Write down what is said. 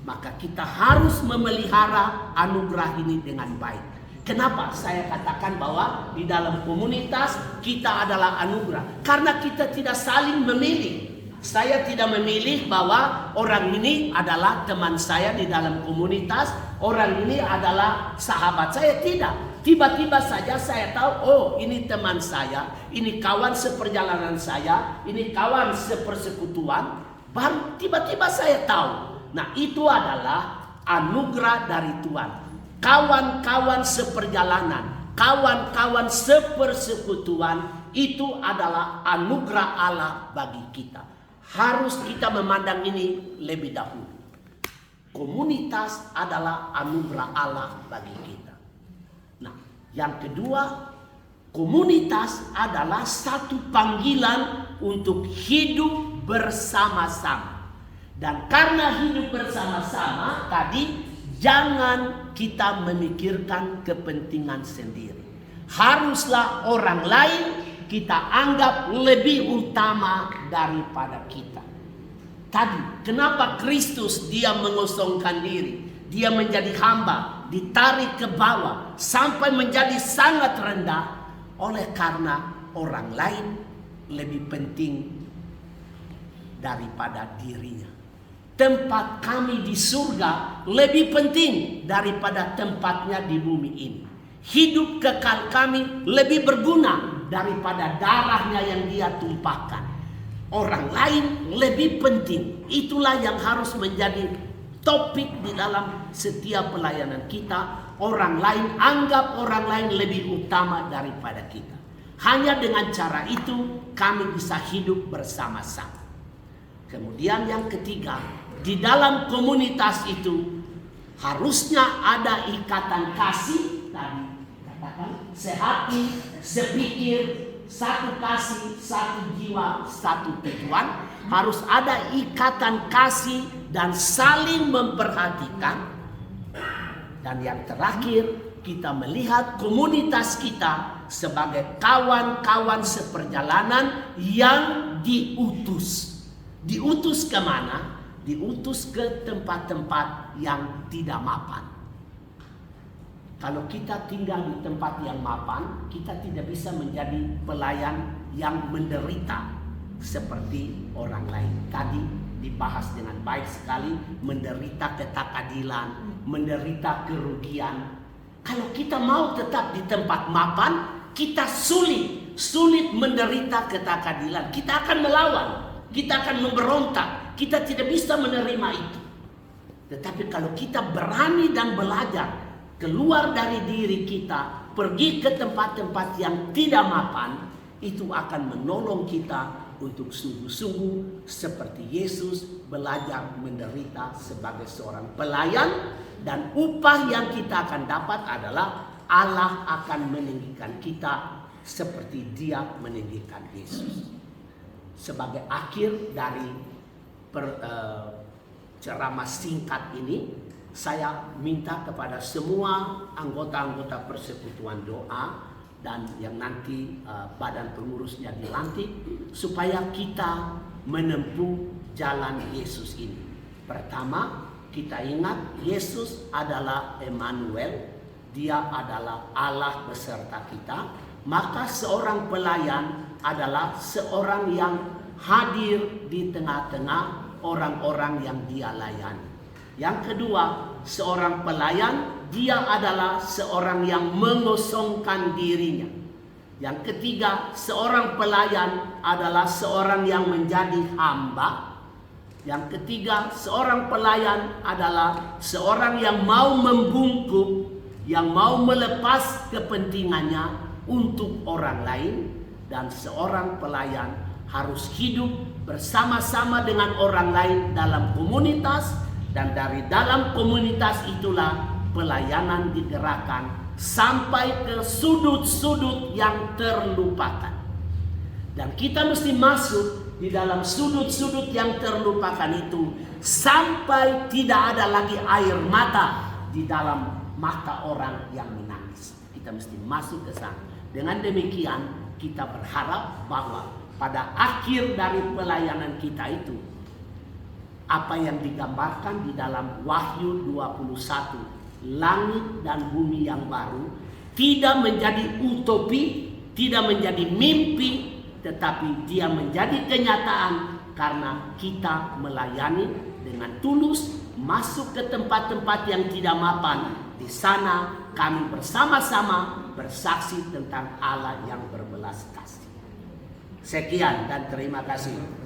maka kita harus memelihara anugerah ini dengan baik. Kenapa saya katakan bahwa di dalam komunitas kita adalah anugerah? Karena kita tidak saling memilih. Saya tidak memilih bahwa orang ini adalah teman saya di dalam komunitas, orang ini adalah sahabat saya. Tidak. Tiba-tiba saja saya tahu, oh ini teman saya, ini kawan seperjalanan saya, ini kawan sepersekutuan. Baru tiba-tiba saya tahu. Nah, itu adalah anugerah dari Tuhan. Kawan-kawan seperjalanan, kawan-kawan sepersekutuan, itu adalah anugerah Allah bagi kita. Harus kita memandang ini lebih dahulu. Komunitas adalah anugerah Allah bagi kita. Nah, yang kedua, komunitas adalah satu panggilan untuk hidup bersama-sama. Dan karena hidup bersama-sama tadi, jangan kita memikirkan kepentingan sendiri. Haruslah orang lain kita anggap lebih utama daripada kita. Tadi, kenapa Kristus dia mengosongkan diri? Dia menjadi hamba, ditarik ke bawah, sampai menjadi sangat rendah. Oleh karena orang lain lebih penting daripada dirinya. Tempat kami di surga lebih penting daripada tempatnya di bumi ini. Hidup kekal kami lebih berguna daripada darahnya yang dia tumpahkan. Orang lain lebih penting. Itulah yang harus menjadi topik di dalam setiap pelayanan kita. Orang lain, anggap orang lain lebih utama daripada kita. Hanya dengan cara itu kami bisa hidup bersama-sama. Kemudian yang ketiga, di dalam komunitas itu harusnya ada ikatan kasih. Tadi katakan sehati, sepikir, satu kasih, satu jiwa, satu tujuan. Harus ada ikatan kasih dan saling memperhatikan. Dan yang terakhir, kita melihat komunitas kita sebagai kawan-kawan seperjalanan yang diutus. Diutus kemana? Diutus ke tempat-tempat yang tidak mapan. Kalau kita tinggal di tempat yang mapan, kita tidak bisa menjadi pelayan yang menderita seperti orang lain. Tadi dibahas dengan baik sekali, menderita ketakadilan, menderita kerugian. Kalau kita mau tetap di tempat mapan, kita sulit menderita ketakadilan. Kita akan melawan, kita akan memberontak. Kita tidak bisa menerima itu. Tetapi kalau kita berani dan belajar keluar dari diri kita, pergi ke tempat-tempat yang tidak mapan, itu akan menolong kita untuk sungguh-sungguh seperti Yesus belajar menderita sebagai seorang pelayan. Dan upah yang kita akan dapat adalah Allah akan meninggikan kita seperti Dia meninggikan Yesus. Sebagai akhir dari ceramah singkat ini, saya minta kepada semua anggota-anggota persekutuan doa dan yang nanti badan pengurusnya dilantik, supaya kita menempuh jalan Yesus ini. Pertama, kita ingat Yesus adalah Emmanuel, Dia adalah Allah beserta kita. Maka seorang pelayan adalah seorang yang hadir di tengah-tengah orang-orang yang dia layani. Yang kedua, seorang pelayan, dia adalah seorang yang mengosongkan dirinya. Yang ketiga, seorang pelayan adalah seorang yang menjadi hamba. Yang ketiga, seorang pelayan adalah seorang yang mau membungkuk, yang mau melepas kepentingannya untuk orang lain. Dan seorang pelayan harus hidup bersama-sama dengan orang lain dalam komunitas, dan dari dalam komunitas itulah pelayanan digerakkan sampai ke sudut-sudut yang terlupakan. Dan kita mesti masuk di dalam sudut-sudut yang terlupakan itu sampai tidak ada lagi air mata di dalam mata orang yang menangis. Kita mesti masuk ke sana. Dengan demikian kita berharap bahwa pada akhir dari pelayanan kita itu, apa yang digambarkan di dalam Wahyu 21, langit dan bumi yang baru, tidak menjadi utopi, tidak menjadi mimpi, tetapi dia menjadi kenyataan karena kita melayani dengan tulus, masuk ke tempat-tempat yang tidak mapan. Di sana kami bersama-sama bersaksi tentang Allah yang berbelas kasih. Sekian dan terima kasih.